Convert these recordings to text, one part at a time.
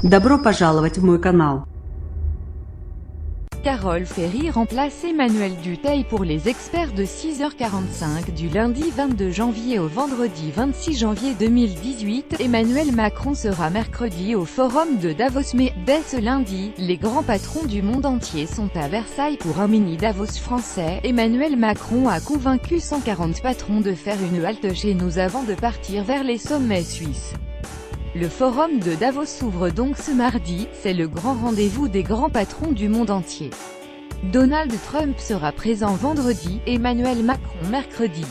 Добро пожаловать в мой канал. Carole Ferry remplace Emmanuel Dutheil pour les experts de 6h45 du lundi 22 janvier au vendredi 26 janvier 2018. Emmanuel Macron sera mercredi au forum de Davos, mais dès ce lundi, les grands patrons du monde entier sont à Versailles pour un mini Davos français. Emmanuel Macron a convaincu 140 patrons de faire une halte chez nous avant de partir vers les sommets suisses. Le forum de Davos s'ouvre donc ce mardi, c'est le grand rendez-vous des grands patrons du monde entier. Donald Trump sera présent vendredi, Emmanuel Macron mercredi.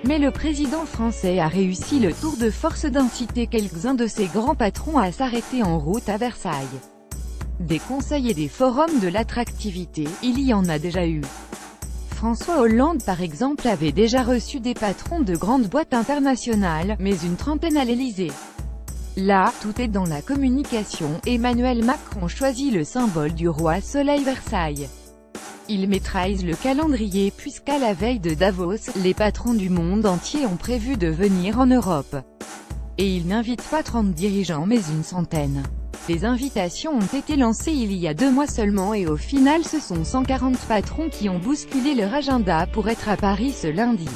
Mais le président français a réussi le tour de force d'inciter quelques-uns de ses grands patrons à s'arrêter en route à Versailles. Des conseils et des forums de l'attractivité, il y en a déjà eu. François Hollande par exemple avait déjà reçu des patrons de grandes boîtes internationales, mais une trentaine à l'Élysée. Là, tout est dans la communication. Emmanuel Macron choisit le symbole du roi Soleil Versailles. Il maîtrise le calendrier puisqu'à la veille de Davos, les patrons du monde entier ont prévu de venir en Europe. Et il n'invite pas 30 dirigeants mais une centaine. Les invitations ont été lancées il y a 2 mois seulement et au final ce sont 140 patrons qui ont bousculé leur agenda pour être à Paris ce lundi.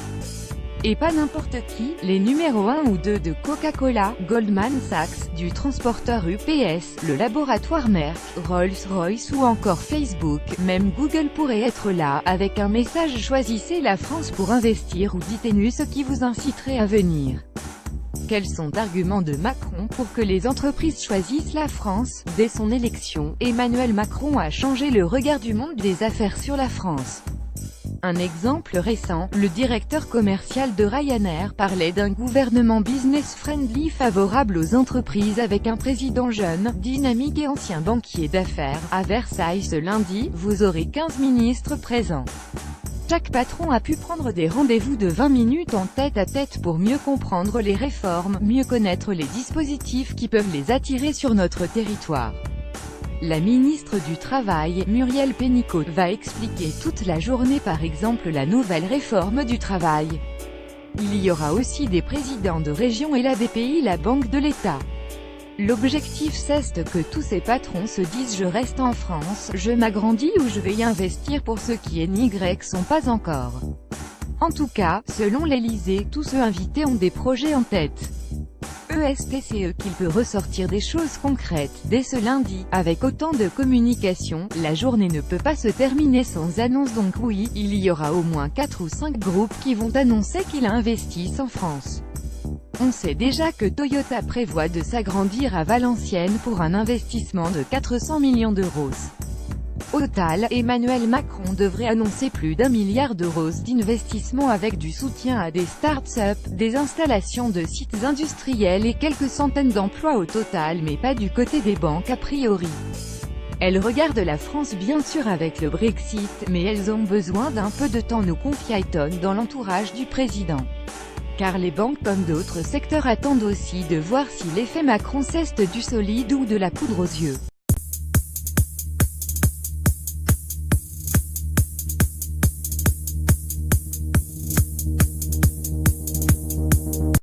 Et pas n'importe qui, les numéros 1 ou 2 de Coca-Cola, Goldman Sachs, du transporteur UPS, le laboratoire Merck, Rolls-Royce ou encore Facebook, même Google pourrait être là, avec un message « Choisissez la France pour investir » ou « Dites-nous ce qui vous inciterait à venir ». Quels sont les arguments de Macron pour que les entreprises choisissent la France? Dès son élection, Emmanuel Macron a changé le regard du monde des affaires sur la France. Un exemple récent, le directeur commercial de Ryanair parlait d'un gouvernement business-friendly favorable aux entreprises avec un président jeune, dynamique et ancien banquier d'affaires. À Versailles ce lundi, vous aurez 15 ministres présents. Chaque patron a pu prendre des rendez-vous de 20 minutes en tête-à-tête pour mieux comprendre les réformes, mieux connaître les dispositifs qui peuvent les attirer sur notre territoire. La ministre du Travail, Muriel Pénicaud, va expliquer toute la journée par exemple la nouvelle réforme du travail. Il y aura aussi des présidents de région et la BPI, la Banque de l'État. L'objectif c'est que tous ces patrons se disent « je reste en France, je m'agrandis ou je vais y investir » pour ceux qui n'y sont pas encore. En tout cas, selon l'Élysée, tous ceux invités ont des projets en tête. ESTCE qu'il peut ressortir des choses concrètes, dès ce lundi, avec autant de communication, la journée ne peut pas se terminer sans annonce donc oui, il y aura au moins 4 ou 5 groupes qui vont annoncer qu'ils investissent en France. On sait déjà que Toyota prévoit de s'agrandir à Valenciennes pour un investissement de 400 millions d'euros. Au total, Emmanuel Macron devrait annoncer plus d'1 milliard d'euros d'investissement avec du soutien à des start-up, des installations de sites industriels et quelques centaines d'emplois au total mais pas du côté des banques a priori. Elles regardent la France bien sûr avec le Brexit, mais elles ont besoin d'un peu de temps, nous confie Ayton dans l'entourage du président. Car les banques comme d'autres secteurs attendent aussi de voir si l'effet Macron c'est du solide ou de la poudre aux yeux.